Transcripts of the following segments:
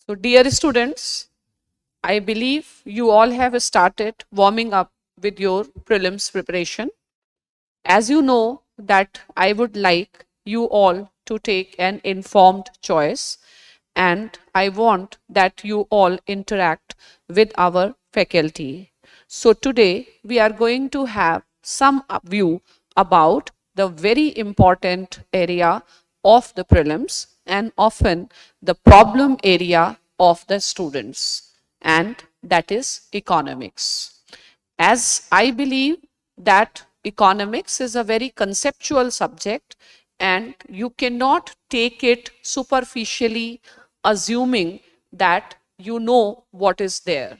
So, dear students, I believe you all have started warming up with your prelims preparation. As you know that I would like you all to take an informed choice, and I want that you all interact with our faculty. So today we are going to have some view about the very important area of the prelims and often the problem area of the students, and that is economics. As I believe that economics is a very conceptual subject and you cannot take it superficially assuming that you know what is there.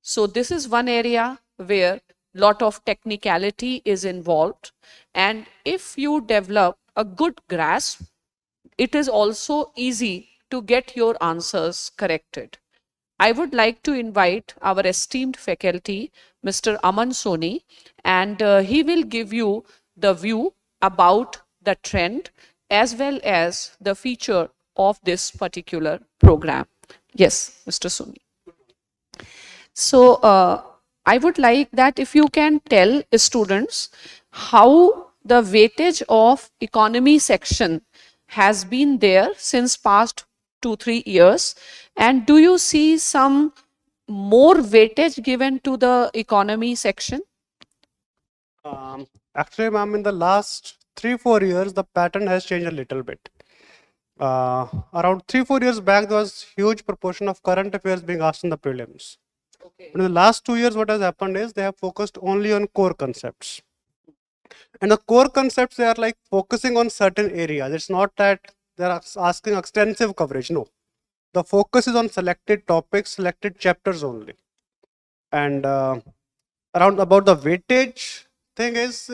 So this is one area where lot of technicality is involved, and if you develop a good grasp, it is also easy to get your answers corrected. I would like to invite our esteemed faculty, Mr. Aman Soni, and he will give you the view about the trend as well as the feature of this particular program. Yes, Mr. Soni. So, I would like that if you can tell students how the weightage of economy section has been there since past 2-3 years, and do you see some more weightage given to the economy section? Actually, ma'am, in the last 3-4 years, the pattern has changed a little bit. Around 3-4 years back, there was huge proportion of current affairs being asked in the prelims. Okay. But in the last 2 years, what has happened is they have focused only on core concepts. And the core concepts, they are like focusing on certain areas. It's not that they are asking extensive coverage. No, the focus is on selected topics, selected chapters only. And around about the weightage thing is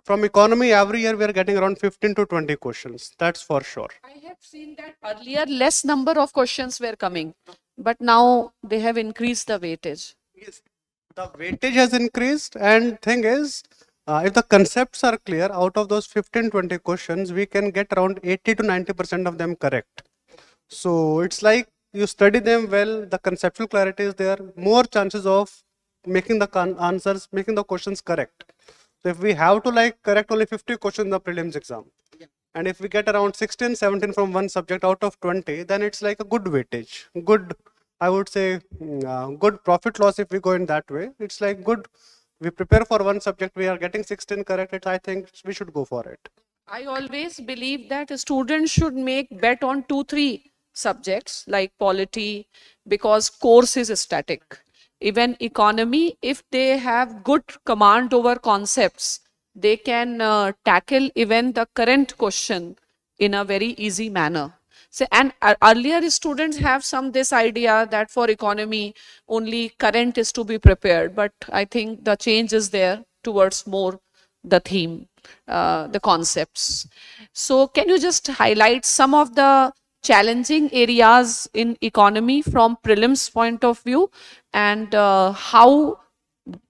from economy every year we are getting around 15 to 20 questions. That's for sure. I have seen that earlier less number of questions were coming, but now they have increased the weightage. Yes, the weightage has increased, and thing is, if the concepts are clear, out of those 15-20 questions, we can get around 80 to 90% of them correct. So it's like you study them well, the conceptual clarity is there, more chances of making the answers, making the questions correct. So if we have to like correct only 50 questions in the prelims exam, and if we get around 16, 17 from one subject out of 20, then it's like a good weightage, good, I would say, good profit loss if we go in that way. It's like good, we prepare for one subject, we are getting 16 correct, I think we should go for it. I always believe that students should make bet on 2-3 subjects like polity, because course is static. Even economy, if they have good command over concepts, they can tackle even the current question in a very easy manner. So, and earlier students have some this idea that for economy only current is to be prepared, but I think the change is there towards more the theme, the concepts. So can you just highlight some of the challenging areas in economy from prelims point of view, and how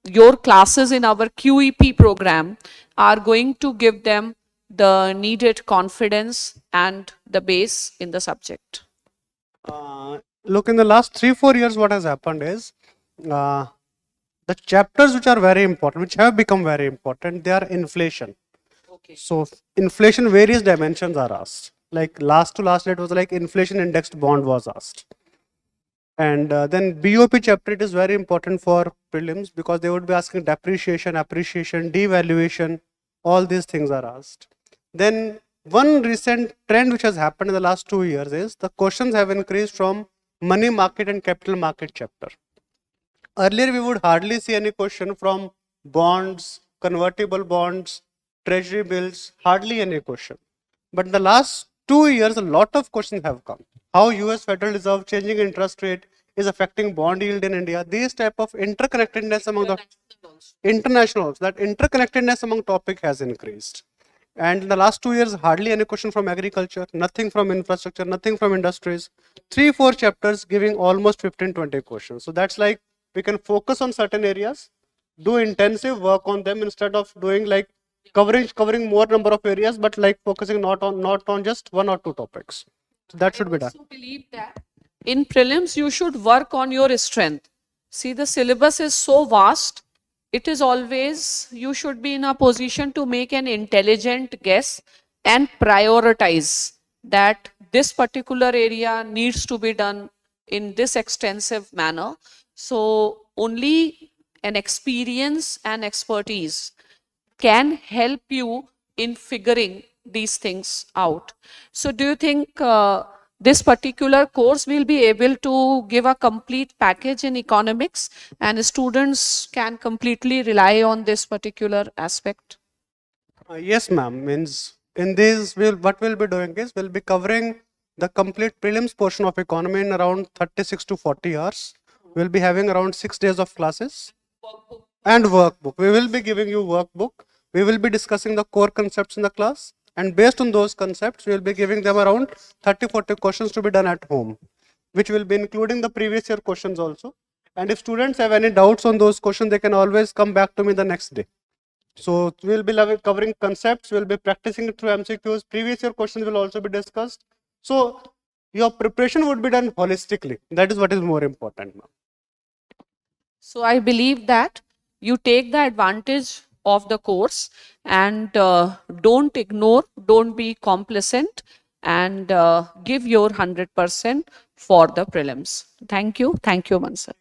your classes in our QEP program are going to give them the needed confidence and the base in the subject? Look, in the last 3-4 years, what has happened is the chapters which are very important, which have become very important, they are inflation. Okay. So inflation, various dimensions are asked. Like last to last date was like inflation indexed bond was asked. And then BOP chapter, it is very important for prelims because they would be asking depreciation, appreciation, devaluation, all these things are asked. Then one recent trend which has happened in the last 2 years is the questions have increased from money market and capital market chapter. Earlier we would hardly see any question from bonds, convertible bonds, treasury bills, hardly any question. But in the last 2 years, a lot of questions have come. How US Federal Reserve changing interest rate is affecting bond yield in India. These type of interconnectedness among the internationals, that interconnectedness among topic has increased. And in the last 2 years, hardly any question from agriculture, nothing from infrastructure, nothing from industries. 3-4 chapters giving almost 15-20 questions. So that's like we can focus on certain areas, do intensive work on them instead of doing like covering more number of areas, but like focusing not on just 1 or 2 topics. So that should be done. I also believe that in prelims, you should work on your strength. See, the syllabus is so vast. It is always, you should be in a position to make an intelligent guess and prioritize that this particular area needs to be done in this extensive manner. So only an experience and expertise can help you in figuring these things out. So do you think this particular course will be able to give a complete package in economics and students can completely rely on this particular aspect? Yes, ma'am. Means in this, what we'll be doing is we'll be covering the complete prelims portion of economy in around 36 to 40 hours. We'll be having around 6 days of classes and workbook. We will be giving you workbook. We will be discussing the core concepts in the class, and based on those concepts, we will be giving them around 30-40 questions to be done at home, which will be including the previous year questions also. And if students have any doubts on those questions, they can always come back to me the next day. So we'll be covering concepts, we'll be practicing it through MCQs, previous year questions will also be discussed. So your preparation would be done holistically. That is what is more important, ma'am. So I believe that you take the advantage of the course and don't ignore, don't be complacent, and give your 100% for the prelims. Thank you. Thank you, Mansur.